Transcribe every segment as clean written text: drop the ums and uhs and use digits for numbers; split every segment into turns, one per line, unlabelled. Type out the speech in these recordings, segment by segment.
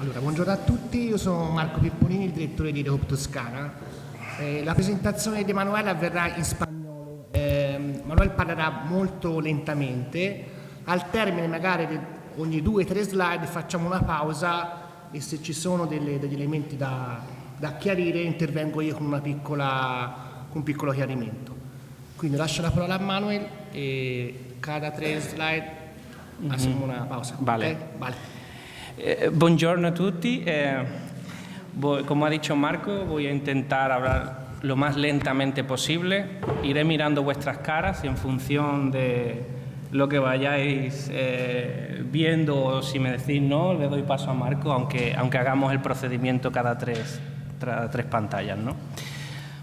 Allora, buongiorno a tutti, io sono Marco Pipponini, il direttore di Rehope Toscana. La presentazione di Emanuele avverrà in spagnolo. Emanuele parlerà molto lentamente. Al termine magari di ogni 2 o 3 slide facciamo una pausa e se ci sono degli elementi da chiarire intervengo io con un piccolo chiarimento. Quindi lascio la parola a Emanuele e cada 3 slide hacemos una pausa.
Vale.
¿Okay? Vale.
Buongiorno a tutti. Como ha dicho Marco, voy a intentar hablar lo más lentamente posible. Iré mirando vuestras caras y en función de lo que vayáis viendo o si me decís no, le doy paso a Marco, aunque hagamos el procedimiento cada tres pantallas, ¿no?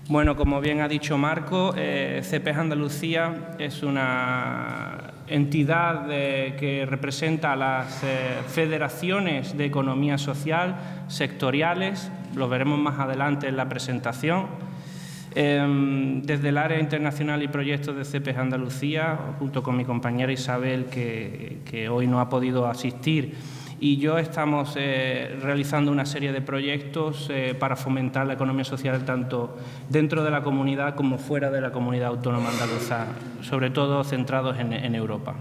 Bueno, como bien ha dicho Marco, CEPES Andalucía es una entidad que representa a las federaciones de economía social sectoriales, lo veremos más adelante en la presentación. Desde el área internacional y proyectos de CEPES Andalucía, junto con mi compañera Isabel, que hoy no ha podido asistir, y yo estamos realizando una serie de proyectos para fomentar la economía social tanto dentro de la comunidad como fuera de la comunidad autónoma andaluza, sobre todo centrados en Europa.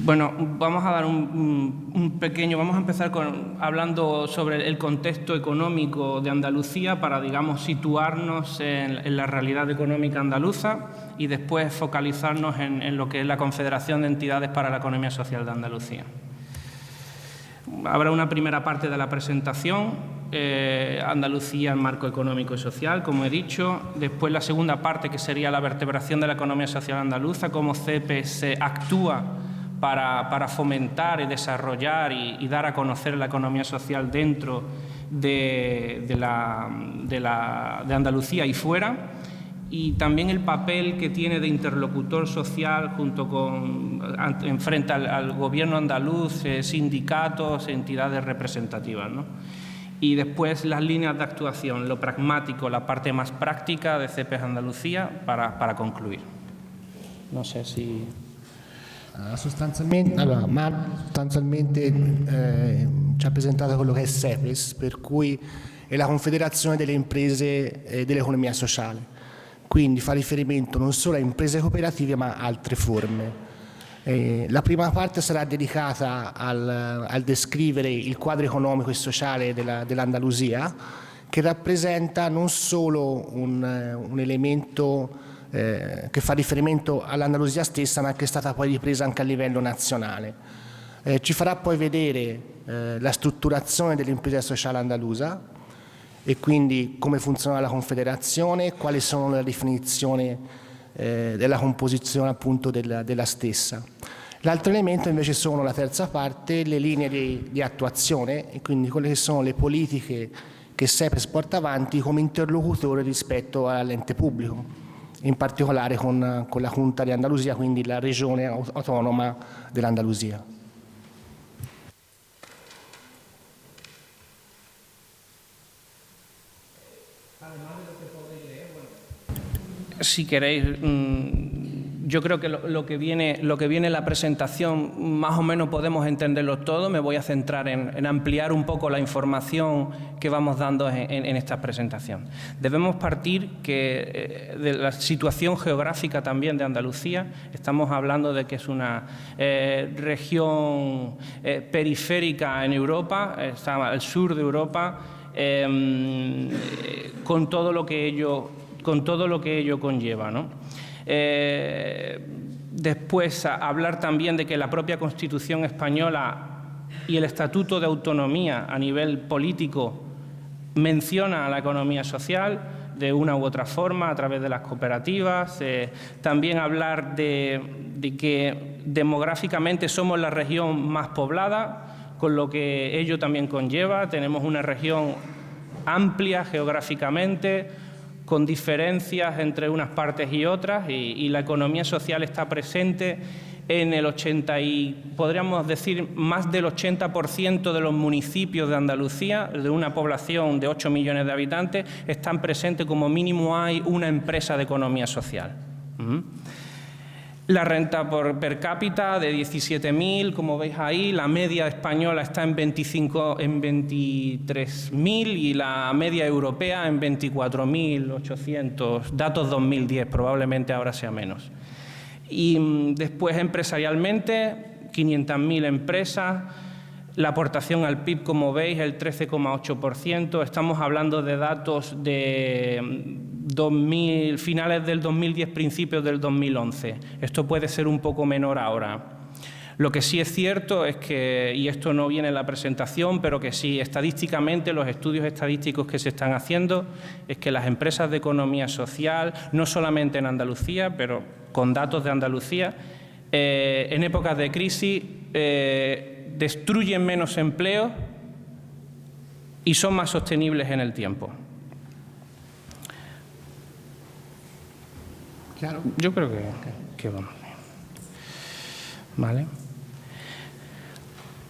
Bueno, vamos a dar vamos a empezar hablando sobre el contexto económico de Andalucía para, digamos, situarnos en la realidad económica andaluza y después focalizarnos en lo que es la Confederación de Entidades para la Economía Social de Andalucía. Habrá una primera parte de la presentación, Andalucía en marco económico y social, como he dicho. Después la segunda parte, que sería la vertebración de la economía social andaluza, cómo CEPES actúa para fomentar y desarrollar y dar a conocer la economía social dentro de Andalucía y fuera, y también el papel que tiene de interlocutor social frente al gobierno andaluz, sindicatos, entidades representativas, ¿no? Y después las líneas de actuación, lo pragmático, la parte más práctica de CEPES Andalucía para concluir. No sé si...
Sostanzialmente ci ha presentato quello che è CEPES, per cui è la Confederazione delle Imprese dell'Economia Sociale, quindi fa riferimento non solo a imprese cooperative ma a altre forme. La prima parte sarà dedicata al descrivere il quadro economico e sociale dell'Andalusia, che rappresenta non solo un elemento che fa riferimento all'Andalusia stessa, ma che è stata poi ripresa anche a livello nazionale. Ci farà poi vedere la strutturazione dell'impresa sociale andalusa e quindi come funziona la Confederazione, quali sono le definizioni della composizione appunto della stessa. L'altro elemento invece sono, la terza parte, le linee di attuazione e quindi quelle che sono le politiche che CEPES porta avanti come interlocutore rispetto all'ente pubblico, in particolare con la Junta di Andalusia, quindi la regione autonoma dell'Andalusia.
Si queréis, yo creo que lo que viene en la presentación más o menos podemos entenderlo todo. Me voy a centrar en ampliar un poco la información que vamos dando en esta presentación. Debemos partir de la situación geográfica también de Andalucía. Estamos hablando de que es una región periférica en Europa, está al sur de Europa, con todo lo que ello conlleva, ¿no? Después, hablar también de que la propia Constitución española y el Estatuto de Autonomía a nivel político menciona a la economía social de una u otra forma a través de las cooperativas. También hablar de que demográficamente somos la región más poblada, con lo que ello también conlleva. Tenemos una región amplia geográficamente, con diferencias entre unas partes y otras, y la economía social está presente en el 80 y podríamos decir más del 80% de los municipios de Andalucía, de una población de 8 millones de habitantes, están presentes, como mínimo hay una empresa de economía social. La renta per cápita de 17.000, como veis ahí, la media española está en 23.000 y la media europea en 24.800, datos 2010, probablemente ahora sea menos. Y después empresarialmente, 500.000 empresas, la aportación al PIB, como veis, el 13,8%, estamos hablando de datos de finales del 2010, principios del 2011. Esto puede ser un poco menor ahora. Lo que sí es cierto es que, y esto no viene en la presentación, pero que sí, estadísticamente, los estudios estadísticos que se están haciendo, es que las empresas de economía social, no solamente en Andalucía, pero con datos de Andalucía, en épocas de crisis destruyen menos empleo y son más sostenibles en el tiempo.
Claro.
Yo creo que vamos bien. ¿Vale?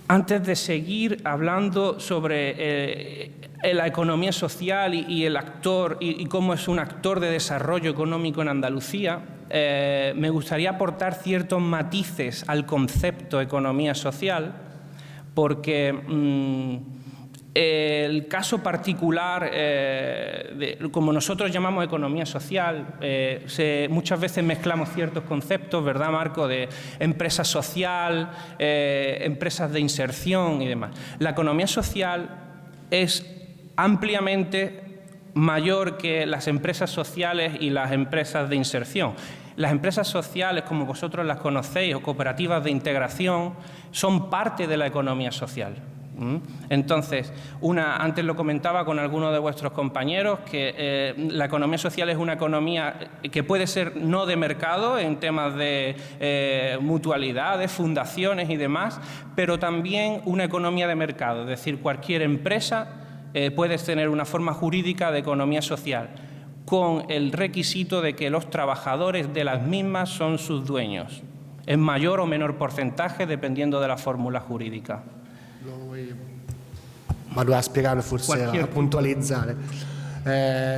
Antes de seguir hablando sobre la economía social y el actor y cómo es un actor de desarrollo económico en Andalucía, me gustaría aportar ciertos matices al concepto economía social, porque el caso particular, como nosotros llamamos economía social, muchas veces mezclamos ciertos conceptos, ¿verdad, Marco?, de empresa social, empresas de inserción y demás. La economía social es ampliamente mayor que las empresas sociales y las empresas de inserción. Las empresas sociales, como vosotros las conocéis, o cooperativas de integración, son parte de la economía social. Entonces, antes lo comentaba con algunos de vuestros compañeros, que la economía social es una economía que puede ser no de mercado en temas de mutualidades, fundaciones y demás, pero también una economía de mercado, es decir, cualquier empresa puede tener una forma jurídica de economía social, con el requisito de que los trabajadores de las mismas son sus dueños, en mayor o menor porcentaje dependiendo de la fórmula jurídica.
Ma doveva spiegarlo forse a puntualizzare.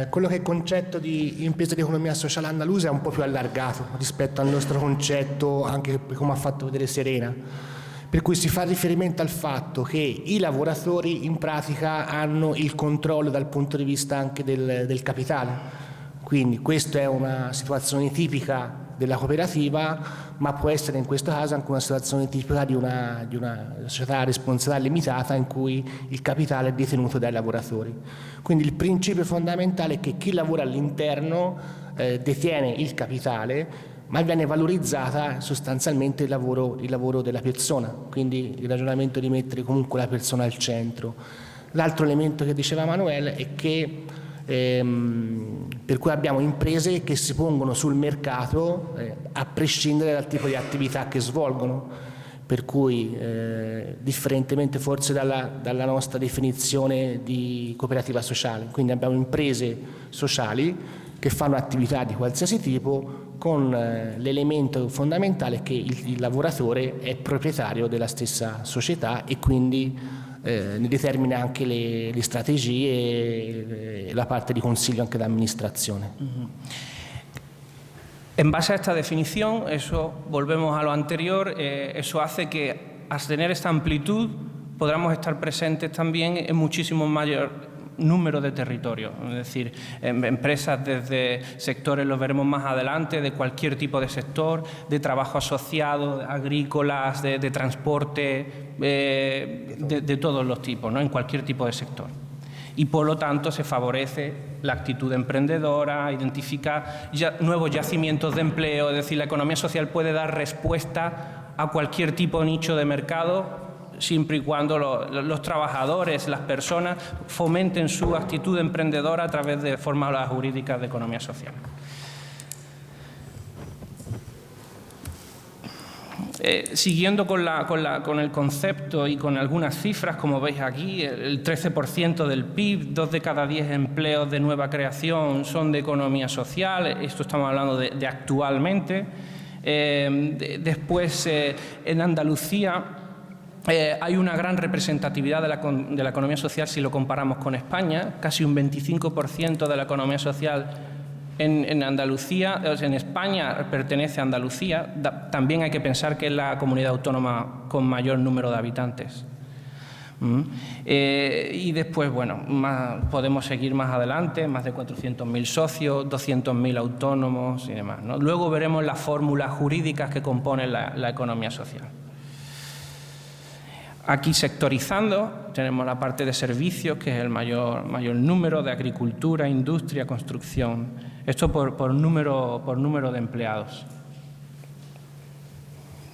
Quello che è il concetto di impresa di economia sociale andalusa è un po' più allargato rispetto al nostro concetto, anche come ha fatto vedere Serena, per cui si fa riferimento al fatto che i lavoratori in pratica hanno il controllo dal punto di vista anche del capitale. Quindi questa è una situazione tipica della cooperativa, ma può essere in questo caso anche una situazione tipica di una società a responsabilità limitata in cui il capitale è detenuto dai lavoratori. Quindi il principio fondamentale è che chi lavora all'interno detiene il capitale, ma viene valorizzata sostanzialmente il lavoro della persona, quindi il ragionamento di mettere comunque la persona al centro. L'altro elemento che diceva Manuel è che per cui abbiamo imprese che si pongono sul mercato a prescindere dal tipo di attività che svolgono, per cui differentemente forse dalla nostra definizione di cooperativa sociale, quindi abbiamo imprese sociali che fanno attività di qualsiasi tipo con l'elemento fondamentale che il lavoratore è proprietario della stessa società e quindi ne determina anche le strategie e la parte di consiglio anche da amministrazione.
En base a esta definición, volvemos a lo anterior, eso hace que al tener esta amplitud podamos estar presentes también en muchísimo mayor número de territorios, es decir, empresas desde sectores, los veremos más adelante, de cualquier tipo de sector, de trabajo asociado, agrícolas, de transporte, de todos los tipos, ¿no?, en cualquier tipo de sector. Y por lo tanto se favorece la actitud emprendedora, identifica nuevos yacimientos de empleo, es decir, la economía social puede dar respuesta a cualquier tipo de nicho de mercado, siempre y cuando los trabajadores, las personas, fomenten su actitud emprendedora a través de fórmulas jurídicas de economía social. Siguiendo con el concepto y con algunas cifras, como veis aquí, el 13% del PIB, 2 de cada 10 empleos de nueva creación son de economía social, esto estamos hablando de actualmente. Después, en Andalucía, hay una gran representatividad de la economía social si lo comparamos con España, casi un 25% de la economía social En Andalucía, o sea, en España pertenece a Andalucía, también hay que pensar que es la comunidad autónoma con mayor número de habitantes. Y después, bueno, podemos seguir más adelante, más de 400.000 socios, 200.000 autónomos y demás, ¿no? Luego veremos las fórmulas jurídicas que componen la economía social. Aquí sectorizando tenemos la parte de servicios, que es el mayor número, de agricultura, industria, construcción. Esto por número de empleados.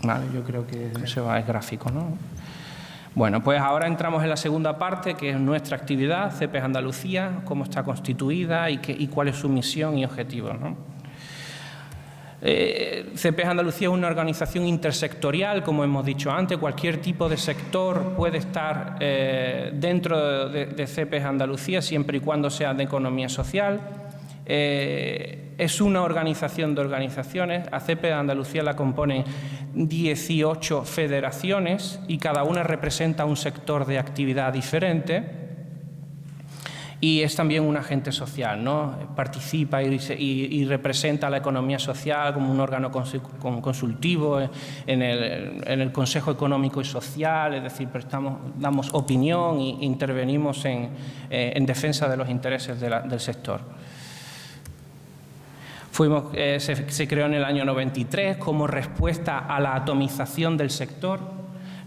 Vale, yo creo que eso es gráfico, ¿no? Bueno, pues ahora entramos en la segunda parte, que es nuestra actividad, CEPES Andalucía, cómo está constituida y cuál es su misión y objetivo, ¿no? CEPES Andalucía es una organización intersectorial, como hemos dicho antes. Cualquier tipo de sector puede estar dentro de CEPES Andalucía, siempre y cuando sea de economía social. Es una organización de organizaciones. A CEPES Andalucía la componen 18 federaciones y cada una representa un sector de actividad diferente. Y es también un agente social, ¿no? Participa y representa la economía social como un órgano consultivo en el Consejo Económico y Social, es decir, damos opinión e intervenimos en defensa de los intereses del sector. Se creó en el año 93 como respuesta a la atomización del sector,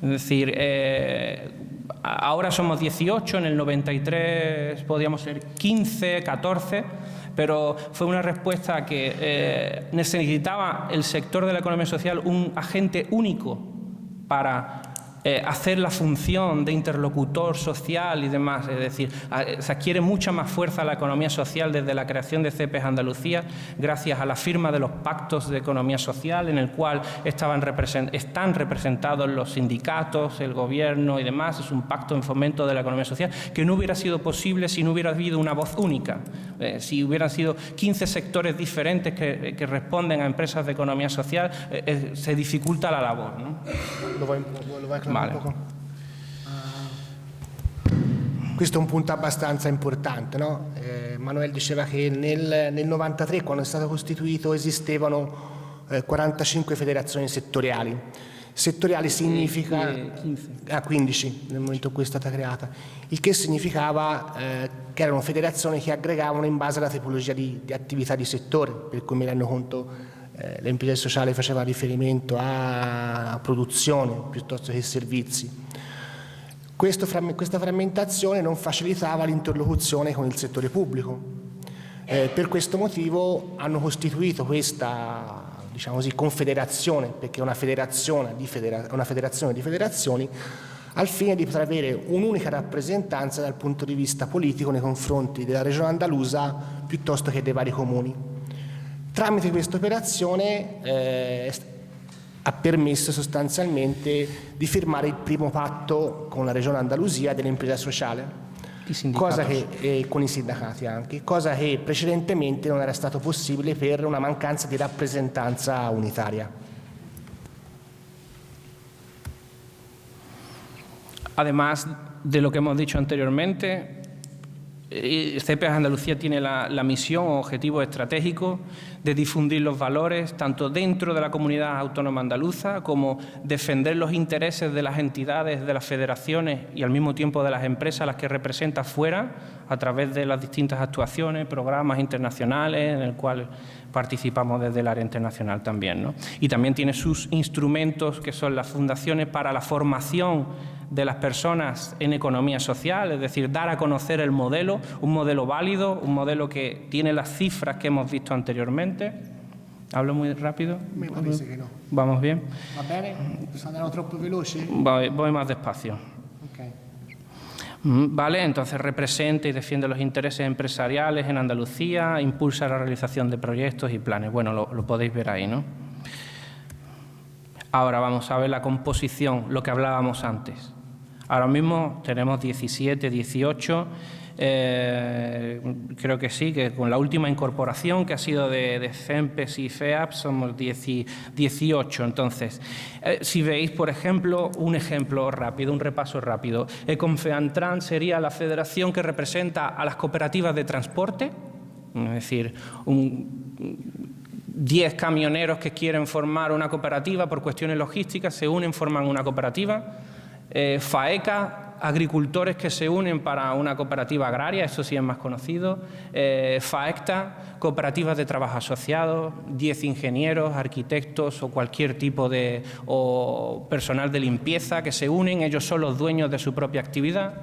es decir, ahora somos 18, en el 93 podíamos ser 15, 14, pero fue una respuesta a que necesitaba el sector de la economía social un agente único para hacer la función de interlocutor social y demás. Es decir, se adquiere mucha más fuerza la economía social desde la creación de CEPES Andalucía, gracias a la firma de los pactos de economía social, en el cual están representados los sindicatos, el gobierno y demás. Es un pacto en fomento de la economía social que no hubiera sido posible si no hubiera habido una voz única. Si hubieran sido 15 sectores diferentes que responden a empresas de economía social, se dificulta la labor, ¿no?
Vale. Questo è un punto abbastanza importante, no? Manuel diceva che nel 93, quando è stato costituito, esistevano 45 federazioni settoriali. Settoriale significa 15 nel momento in cui è stata creata, il che significava che erano federazioni che aggregavano in base alla tipologia di attività di settore, per cui mi rendo conto l'impresa sociale faceva riferimento a produzione piuttosto che servizi. Questa frammentazione non facilitava l'interlocuzione con il settore pubblico. Per questo motivo hanno costituito questa, diciamo così, confederazione, perché è una federazione di federazioni, al fine di poter avere un'unica rappresentanza dal punto di vista politico nei confronti della regione andalusa piuttosto che dei vari comuni. Tramite questa operazione ha permesso sostanzialmente di firmare il primo patto con la regione Andalusia dell'impresa sociale, con i sindacati anche, cosa che precedentemente non era stato possibile per una mancanza di rappresentanza unitaria.
Además de lo que hemos dicho anteriormente, CEPES Andalucía tiene la misión o objetivo estratégico de difundir los valores tanto dentro de la comunidad autónoma andaluza como defender los intereses de las entidades, de las federaciones y al mismo tiempo de las empresas a las que representa fuera a través de las distintas actuaciones, programas internacionales en el cual participamos desde el área internacional también, ¿no? Y también tiene sus instrumentos que son las fundaciones para la formación de las personas en economía social, es decir, dar a conocer el modelo, un modelo válido, un modelo que tiene las cifras que hemos visto anteriormente. ¿Hablo muy rápido?
Me parece que no.
¿Vamos bien?
¿Va bene? ¿Sono troppo veloci?
Voy más despacio.
Okay.
Vale, entonces representa y defiende los intereses empresariales en Andalucía, impulsa la realización de proyectos y planes. Bueno, lo podéis ver ahí, ¿no? Ahora vamos a ver la composición, lo que hablábamos antes. Ahora mismo tenemos 17, 18, creo que sí, que con la última incorporación que ha sido de CEMPES y FEAP somos 18. Entonces, si veis, por ejemplo, un ejemplo rápido, un repaso rápido, Econfeantran sería la federación que representa a las cooperativas de transporte, Es decir, 10 camioneros que quieren formar una cooperativa por cuestiones logísticas se unen, forman una cooperativa. FAECA, agricultores que se unen para una cooperativa agraria, eso sí es más conocido. FAECTA, cooperativas de trabajo asociados, 10 ingenieros, arquitectos o cualquier tipo de personal de limpieza que se unen, ellos son los dueños de su propia actividad.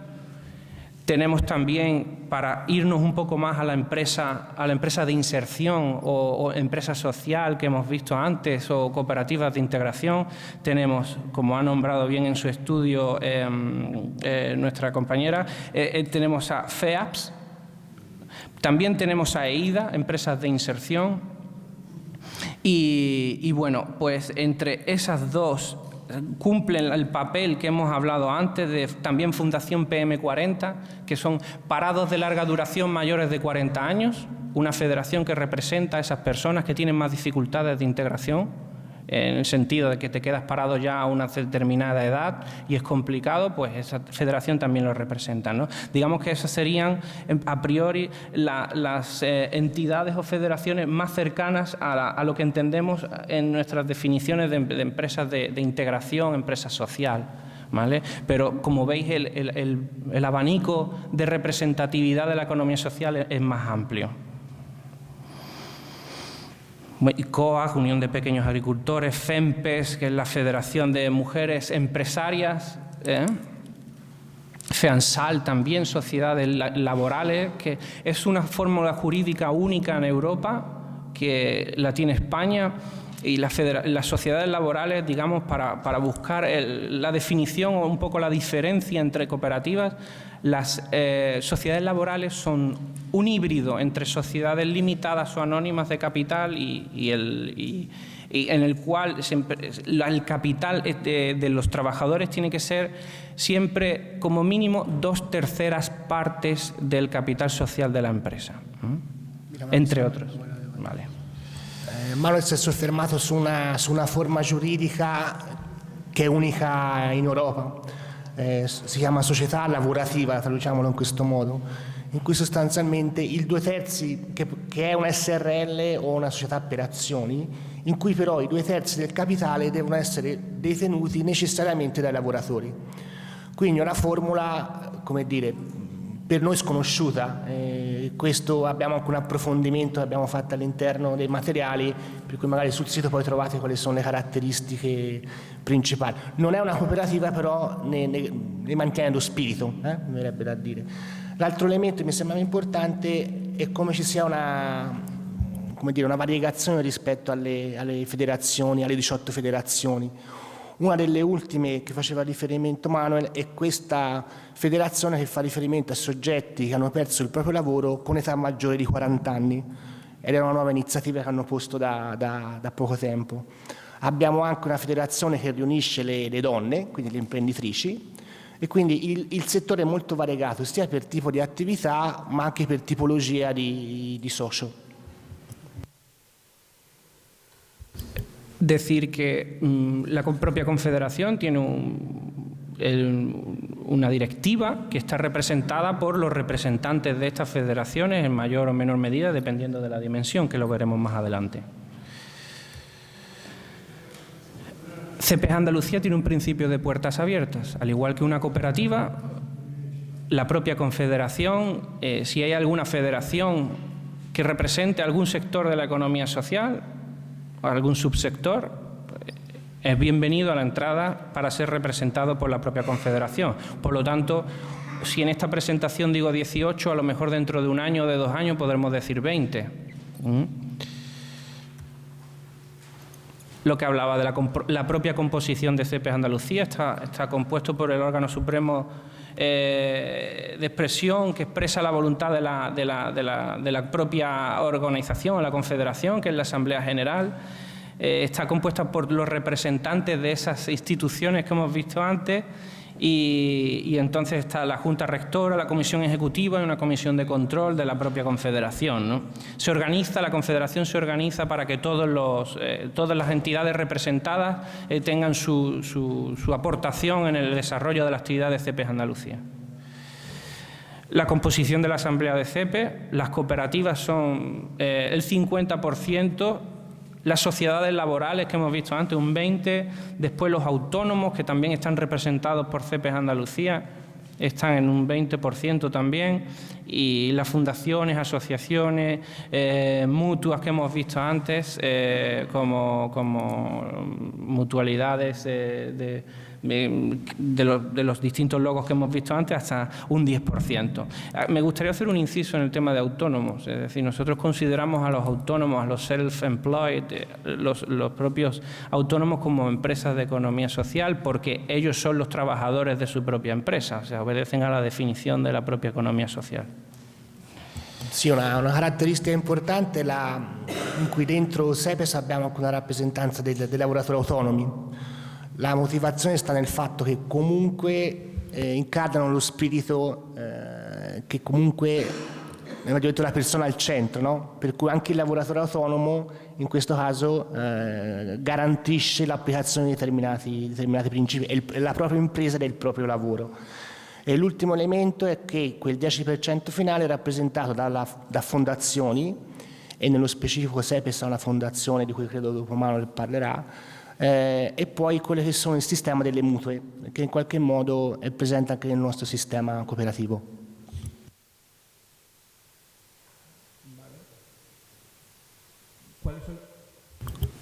Tenemos también, para irnos un poco más a la empresa de inserción o empresa social que hemos visto antes, o cooperativas de integración, tenemos, como ha nombrado bien en su estudio nuestra compañera, tenemos a FEAPS, también tenemos a EIDA, empresas de inserción, y bueno, pues entre esas dos cumplen el papel que hemos hablado antes de también Fundación PM40, que son parados de larga duración mayores de 40 años, una federación que representa a esas personas que tienen más dificultades de integración, en el sentido de que te quedas parado ya a una determinada edad y es complicado, pues esa federación también lo representa, ¿no? Digamos que esas serían a priori las entidades o federaciones más cercanas a lo que entendemos en nuestras definiciones de empresas de integración, empresa social, ¿vale? Pero como veis el abanico de representatividad de la economía social es más amplio. COAG, Unión de Pequeños Agricultores, FEMPES, que es la Federación de Mujeres Empresarias, FEANSAL también, sociedades laborales, que es una fórmula jurídica única en Europa, que la tiene España, y las sociedades laborales, digamos, para buscar la definición o un poco la diferencia entre cooperativas. Las sociedades laborales son un híbrido entre sociedades limitadas o anónimas de capital y en el cual el capital de los trabajadores tiene que ser siempre como mínimo 2/3 partes del capital social de la empresa, entre otros. Vale.
Manuel si è soffermato su una forma giuridica che è unica in Europa, si chiama società lavorativa, traduciamolo in questo modo, in cui sostanzialmente il 2/3 che è una SRL o una società per azioni, in cui però i 2/3 del capitale devono essere detenuti necessariamente dai lavoratori. Quindi è una formula, come dire, per noi sconosciuta, questo abbiamo anche un approfondimento che abbiamo fatto all'interno dei materiali, per cui magari sul sito poi trovate quali sono le caratteristiche principali. Non è una cooperativa, però ne mantiene lo spirito, mi verrebbe da dire. L'altro elemento che mi sembrava importante è come ci sia una variegazione rispetto alle federazioni, alle 18 federazioni. Una delle ultime che faceva riferimento Manuel è questa federazione che fa riferimento a soggetti che hanno perso il proprio lavoro con età maggiore di 40 anni ed è una nuova iniziativa che hanno posto da poco tempo. Abbiamo anche una federazione che riunisce le donne, quindi le imprenditrici, e quindi il settore è molto variegato sia per tipo di attività ma anche per tipologia di socio.
Decir que la propia Confederación tiene una directiva que está representada por los representantes de estas federaciones en mayor o menor medida, dependiendo de la dimensión, que lo veremos más adelante. CEPES Andalucía tiene un principio de puertas abiertas. Al igual que una cooperativa, la propia Confederación, si hay alguna federación que represente algún sector de la economía social, algún subsector, es bienvenido a la entrada para ser representado por la propia Confederación. Por lo tanto, si en esta presentación digo 18, a lo mejor dentro de un año o de 2 años podremos decir 20. Lo que hablaba de la propia composición de CEPES Andalucía está compuesto por el órgano supremo de expresión que expresa la voluntad de la propia organización, la Confederación, que es la Asamblea General. Está compuesta por los representantes de esas instituciones que hemos visto antes y entonces está la Junta Rectora, la Comisión Ejecutiva y una Comisión de Control de la propia Confederación, ¿no? La Confederación se organiza para que todas las entidades representadas tengan su aportación en el desarrollo de la actividad de CEPES Andalucía. La composición de la asamblea de CEPES, las cooperativas son el 50%, las sociedades laborales que hemos visto antes un 20%, después los autónomos que también están representados por CEPES Andalucía están en un 20% también, y las fundaciones, asociaciones, mutuas que hemos visto antes, como mutualidades de los distintos logos que hemos visto antes, hasta un 10%. Me gustaría hacer un inciso en el tema de autónomos, es decir, nosotros consideramos a los autónomos, a los self-employed, los propios autónomos como empresas de economía social, porque ellos son los trabajadores de su propia empresa, o sea, obedecen a la definición de la propia economia social.
Sì, una caratteristica importante in cui dentro CEPES abbiamo anche una rappresentanza dei lavoratori autonomi. La motivazione sta nel fatto che comunque incarnano lo spirito che comunque mette la persona al centro, no? Per cui anche il lavoratore autonomo in questo caso garantisce l'applicazione di determinati principi, è la propria impresa del proprio lavoro. E l'ultimo elemento è che quel 10% finale è rappresentato da fondazioni, e nello specifico CEPES è una fondazione di cui credo dopo Manuel parlerà, e poi quello che sono il sistema delle mutue, che in qualche modo è presente anche nel nostro sistema cooperativo.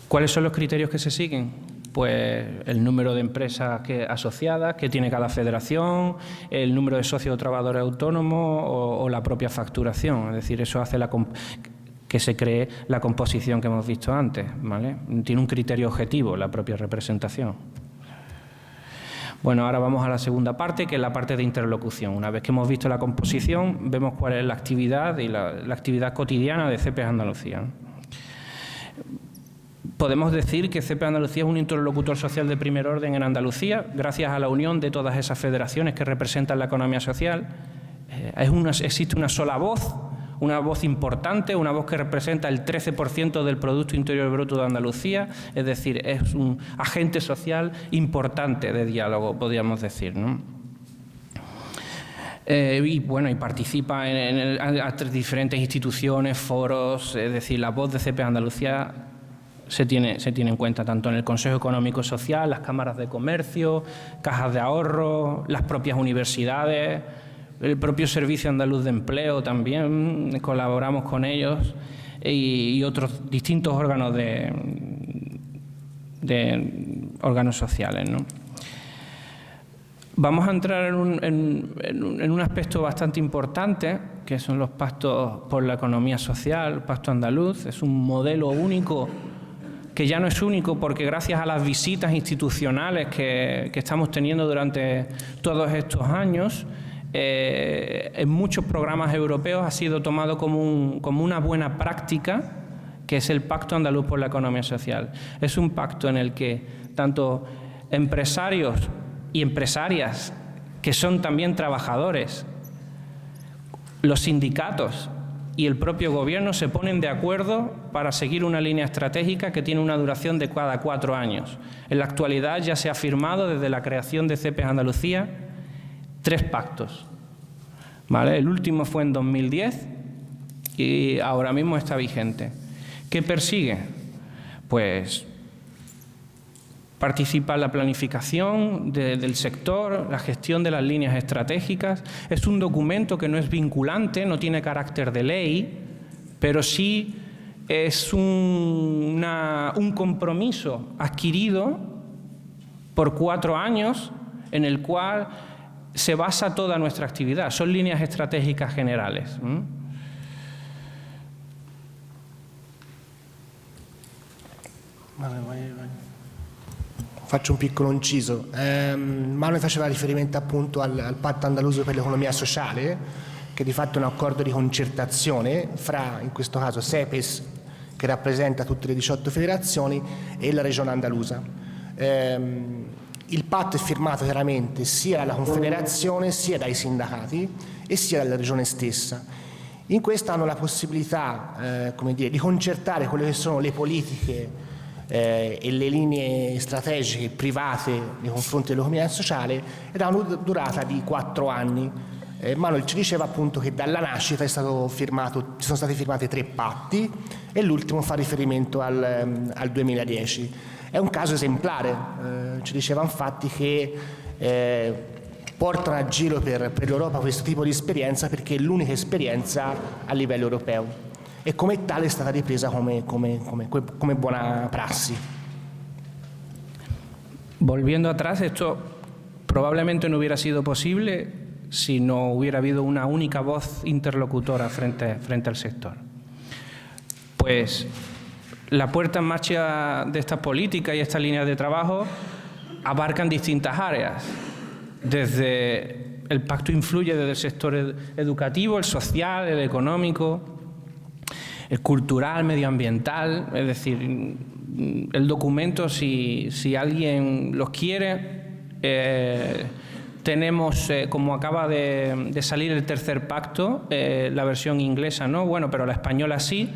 ¿Cuáles son los criterios que se siguen? Pues el número de empresas asociadas que tiene cada federación, el número de socios o trabajadores autónomos o la propia facturación. Es decir, eso hace que se cree la composición que hemos visto antes, ¿vale? Tiene un criterio objetivo la propia representación. Bueno, ahora vamos a la segunda parte, que es la parte de interlocución. Una vez que hemos visto la composición, vemos cuál es la actividad y la actividad cotidiana de CEPES Andalucía. Podemos decir que CEPES Andalucía es un interlocutor social de primer orden en Andalucía, gracias a la unión de todas esas federaciones que representan la economía social. Existe una sola voz, una voz importante, una voz que representa el 13% del Producto Interior Bruto de Andalucía, es decir, es un agente social importante de diálogo, podríamos decir, ¿no? Y bueno, y participa en diferentes instituciones, foros, es decir, la voz de CEPES Andalucía se tiene en cuenta tanto en el Consejo Económico y Social, las cámaras de comercio, cajas de ahorro, las propias universidades, el propio Servicio Andaluz de Empleo también, colaboramos con ellos, y otros distintos órganos órganos sociales, ¿no? Vamos a entrar en un aspecto bastante importante, que son los pactos por la economía social, el Pacto Andaluz. Es un modelo único, que ya no es único porque gracias a las visitas institucionales que estamos teniendo durante todos estos años, en muchos programas europeos ha sido tomado como una buena práctica, que es el Pacto Andaluz por la Economía Social. Es un pacto en el que tanto empresarios y empresarias, que son también trabajadores, los sindicatos y el propio gobierno se ponen de acuerdo para seguir una línea estratégica que tiene una duración de cada 4 años. En la actualidad ya se ha firmado desde la creación de CEPES Andalucía 3 pactos, ¿vale? El último fue en 2010 y ahora mismo está vigente. ¿Qué persigue? Pues participa en la planificación del sector, la gestión de las líneas estratégicas. Es un documento que no es vinculante, no tiene carácter de ley, pero sí es un compromiso adquirido por 4 años en el cual se basa toda nuestra actividad. Son líneas estratégicas generales.
Faccio un piccolo inciso. Manuel faceva riferimento appunto al patto andaluso per l'economia sociale, che di fatto è un accordo di concertazione fra, in questo caso, CEPES, che rappresenta tutte le 18 federazioni, e la regione andalusa. Il patto è firmato chiaramente sia dalla Confederazione, sia dai sindacati e sia dalla regione stessa. In questo hanno la possibilità come dire, di concertare quelle che sono le politiche e le linee strategiche private nei confronti dell'economia sociale, ed ha una durata di 4 anni. Manuel ci diceva appunto che dalla nascita ci sono stati firmati 3 patti e l'ultimo fa riferimento al 2010. È un caso esemplare, ci diceva infatti che portano a giro per l'Europa questo tipo di esperienza perché è l'unica esperienza a livello europeo e come tale è stata ripresa come buona prassi.
Volviendo atrás, esto probablemente no hubiera sido posible si no hubiera habido una única voz interlocutora frente al sector. Pues la puesta en marcha de estas políticas y estas líneas de trabajo abarcan distintas áreas. Desde el pacto influye desde el sector educativo, el social, el económico, el cultural, medioambiental. Es decir, el documento, si alguien los quiere, tenemos, como acaba de salir el tercer pacto, la versión inglesa no, bueno, pero la española sí,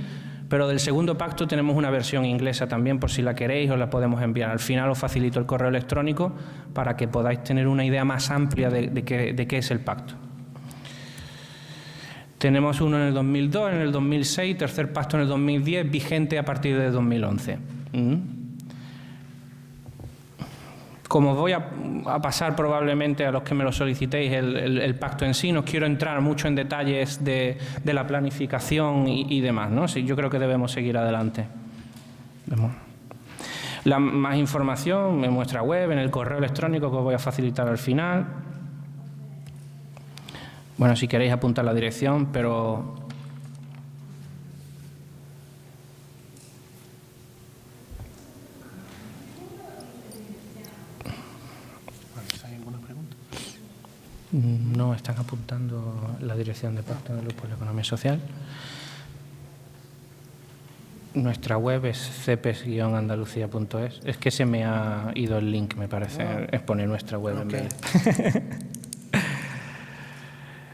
pero del segundo pacto tenemos una versión inglesa también, por si la queréis os la podemos enviar. Al final os facilito el correo electrónico para que podáis tener una idea más amplia de qué es el pacto. Tenemos uno en el 2002, en el 2006, tercer pacto en el 2010, vigente a partir de 2011. Como voy a pasar probablemente a los que me lo solicitéis el pacto en sí, no quiero entrar mucho en detalles de la planificación y demás, ¿no? Sí, yo creo que debemos seguir adelante. Más información en nuestra web, en el correo electrónico que os voy a facilitar al final. Bueno, si queréis apuntar la dirección, pero...
¿Hay alguna pregunta?
No están apuntando la dirección de Pacto de Grupo de la Economía Social. Nuestra web es cepes-andalucía.es. Es que se me ha ido el link, me parece, es poner nuestra web en vez.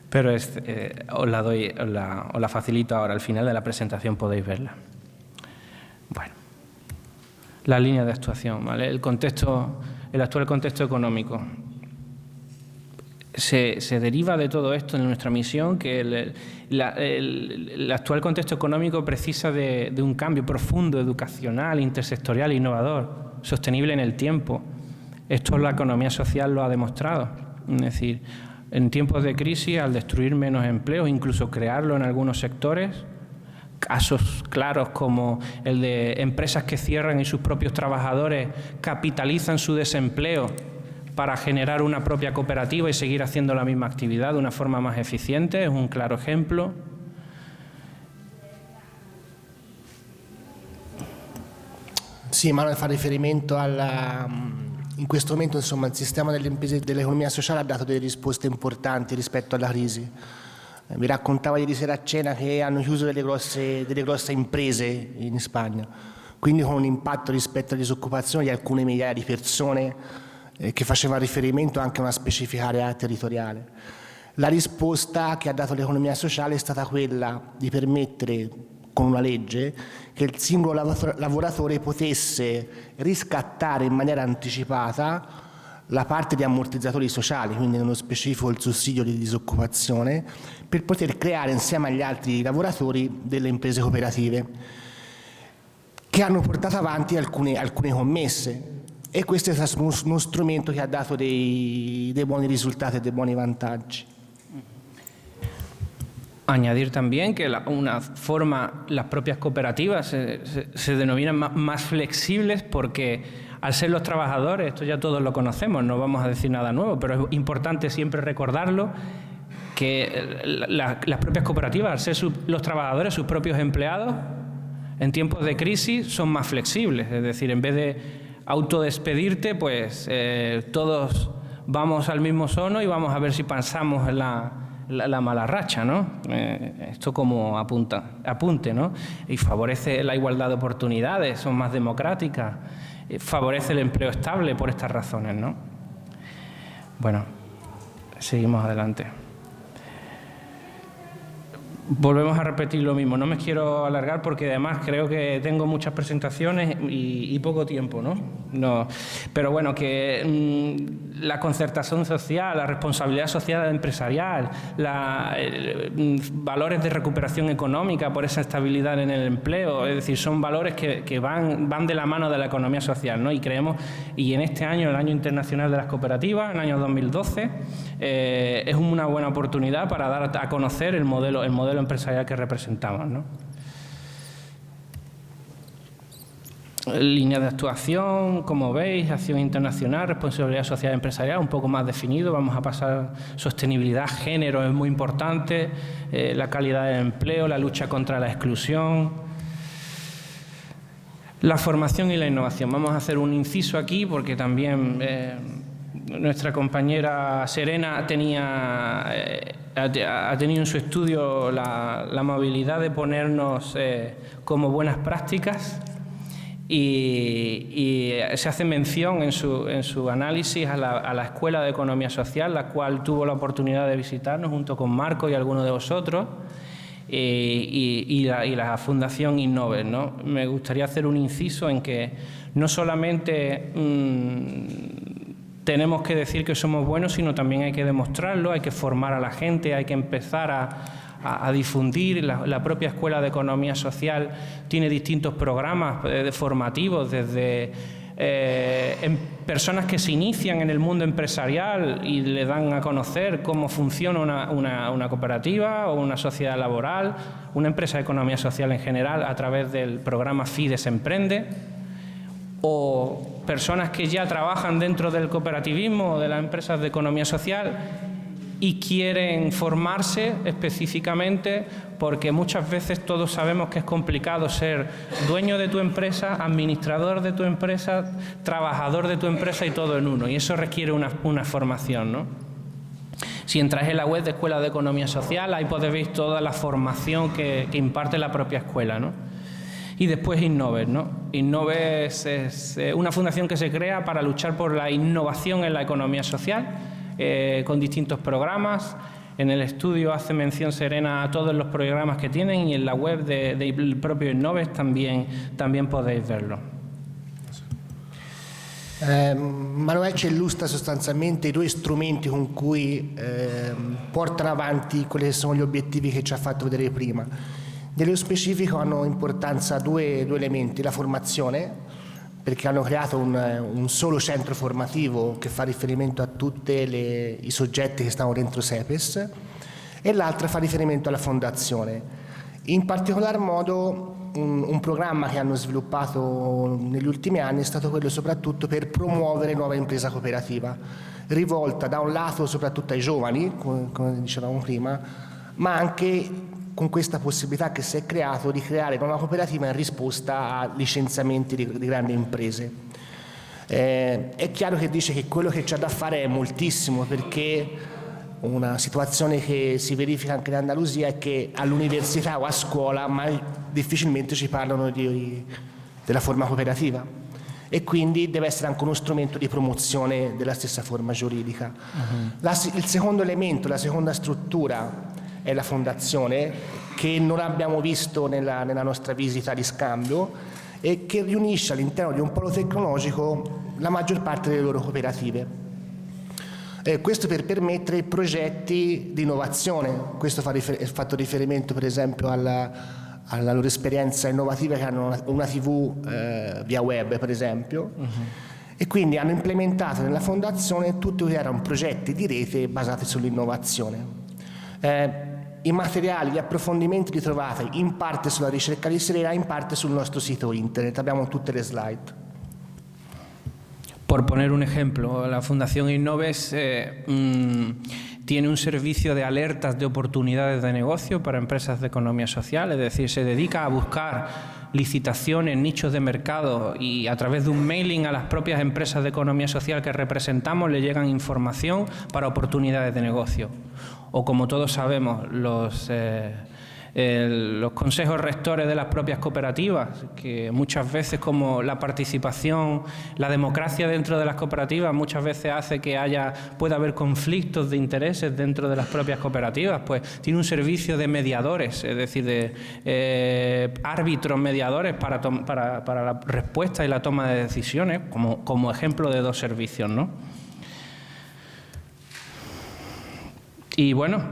Pero os la facilito ahora, al final de la presentación podéis verla. Bueno, la línea de actuación, ¿vale? El actual contexto económico. Se deriva de todo esto en nuestra misión que el actual contexto económico precisa de un cambio profundo, educacional, intersectorial, innovador, sostenible en el tiempo. Esto la economía social lo ha demostrado. Es decir, en tiempos de crisis, al destruir menos empleos, incluso crearlo en algunos sectores, casos claros como el de empresas que cierran y sus propios trabajadores capitalizan su desempleo para generar una propia cooperativa y seguir haciendo la misma actividad de una forma más eficiente, es un claro ejemplo.
Sì, Manuel fa riferimento in questo momento insomma, il sistema delle imprese dell'economia sociale ha dato delle risposte importanti rispetto alla crisi. Vi raccontavo ieri sera a cena che hanno chiuso delle grosse imprese in Spagna, quindi con un impatto rispetto alla disoccupazione di alcune migliaia di persone che faceva riferimento anche a una specifica area territoriale. La risposta che ha dato l'economia sociale è stata quella di permettere con una legge che il singolo lavoratore potesse riscattare in maniera anticipata la parte di ammortizzatori sociali, quindi nello specifico il sussidio di disoccupazione, per poter creare insieme agli altri lavoratori delle imprese cooperative che hanno portato avanti alcune commesse. E questo è stato uno strumento che ha dato dei buoni risultati e dei buoni vantaggi.
Añadir también que las propias cooperativas se denominan más flexibles porque al ser los trabajadores, esto ya todos lo conocemos, no vamos a decir nada nuevo, pero es importante siempre recordarlo, que las propias cooperativas, al ser los trabajadores, sus propios empleados, en tiempos de crisis son más flexibles, es decir, en vez de autodespedirte, pues todos vamos al mismo sono y vamos a ver si pasamos la mala racha, ¿no? Esto como apunte, ¿no? Y favorece la igualdad de oportunidades, son más democráticas, favorece el empleo estable por estas razones, ¿no? Bueno, seguimos adelante. Volvemos a repetir lo mismo, no me quiero alargar porque además creo que tengo muchas presentaciones y poco tiempo, ¿no? Pero bueno, que la concertación social, la responsabilidad social empresarial, valores de recuperación económica por esa estabilidad en el empleo. Es decir, son valores que van de la mano de la economía social, ¿no? Y creemos, y en este año, el Año Internacional de las Cooperativas, el año 2012, es una buena oportunidad para dar a conocer el modelo empresarial que representamos, ¿no? Línea de actuación, como veis, acción internacional, responsabilidad social empresarial, un poco más definido. Vamos a pasar sostenibilidad, género es muy importante, la calidad del empleo, la lucha contra la exclusión, la formación y la innovación. Vamos a hacer un inciso aquí porque también nuestra compañera Serena ha tenido en su estudio la amabilidad de ponernos como buenas prácticas. Y se hace mención en su análisis a la Escuela de Economía Social, la cual tuvo la oportunidad de visitarnos junto con Marco y algunos de vosotros, y la Fundación Innoves, ¿no? Me gustaría hacer un inciso en que no solamente tenemos que decir que somos buenos, sino también hay que demostrarlo, hay que formar a la gente, hay que empezar a difundir. La propia Escuela de Economía Social tiene distintos programas formativos, desde personas que se inician en el mundo empresarial y le dan a conocer cómo funciona una cooperativa o una sociedad laboral, una empresa de economía social en general, a través del programa Fides Emprende, o personas que ya trabajan dentro del cooperativismo o de las empresas de economía social y quieren formarse específicamente, porque muchas veces todos sabemos que es complicado ser dueño de tu empresa, administrador de tu empresa, trabajador de tu empresa y todo en uno, y eso requiere una formación, ¿no? Si entráis en la web de Escuela de Economía Social, ahí podéis ver toda la formación que imparte la propia escuela, ¿no? Y después Innoves, ¿no? Innoves es una fundación que se crea para luchar por la innovación en la economía social, con distintos programas. En el estudio hace mención Serena a todos los programas que tienen, y en la web del propio Innoves también podéis verlo.
Manuel ci illustra sostanzialmente i due strumenti con cui portano avanti quelli che sono gli obiettivi che ci ha fatto vedere prima. Nello specifico hanno importanza due elementi: la formazione, perché hanno creato un solo centro formativo che fa riferimento a tutti i soggetti che stanno dentro SEPES, e l'altra fa riferimento alla fondazione. In particolar modo un programma che hanno sviluppato negli ultimi anni è stato quello soprattutto per promuovere nuova impresa cooperativa, rivolta da un lato soprattutto ai giovani, come dicevamo prima, ma anche con questa possibilità che si è creato di creare nuova cooperativa in risposta a licenziamenti di grandi imprese. È chiaro che dice che quello che c'è da fare è moltissimo, perché una situazione che si verifica anche in Andalusia è che all'università o a scuola difficilmente ci parlano della forma cooperativa, e quindi deve essere anche uno strumento di promozione della stessa forma giuridica. Il secondo elemento, la seconda struttura, è la fondazione, che non abbiamo visto nella nostra visita di scambio, e che riunisce all'interno di un polo tecnologico la maggior parte delle loro cooperative. Questo per permettere progetti di innovazione. Questo fa fatto riferimento per esempio alla loro esperienza innovativa, che hanno una TV via web per esempio, e quindi hanno implementato nella fondazione tutti che erano progetti di rete basati sull'innovazione. I materiali, gli approfondimenti li trovate in parte sulla ricerca di Serena, in parte sul nostro sito internet, abbiamo tutte le slide.
Por poner un ejemplo, la Fundación Innoves tiene un servicio de alertas de oportunidades de negocio para empresas de economía social, es decir, se dedica a buscar licitaciones, nichos de mercado, y a través de un mailing a las propias empresas de economía social que representamos le llegan información para oportunidades de negocio. O, como todos sabemos, los consejos rectores de las propias cooperativas, que muchas veces, como la participación, la democracia dentro de las cooperativas muchas veces hace que pueda haber conflictos de intereses dentro de las propias cooperativas, pues tiene un servicio de mediadores, es decir, de árbitros mediadores para la respuesta y la toma de decisiones, como ejemplo de dos servicios, ¿no? Y bueno,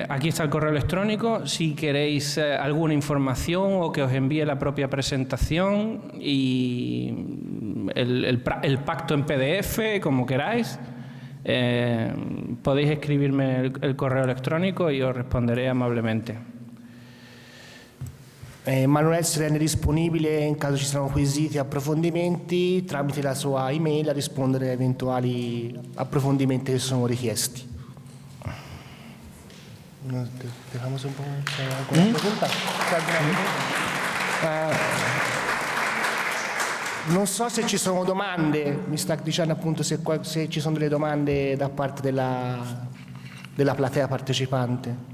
aquí está el correo electrónico. Si queréis alguna información o que os envíe la propia presentación y el pacto en PDF, como queráis, podéis escribirme el correo electrónico y os responderé amablemente.
Manuel si rende disponibile in caso ci saranno quesiti e approfondimenti tramite la sua email a rispondere a eventuali approfondimenti che sono richiesti. Dejamos un po' alguna pregunta? Non so se ci sono domande, mi sta dicendo appunto se ci sono delle domande da parte della platea partecipante.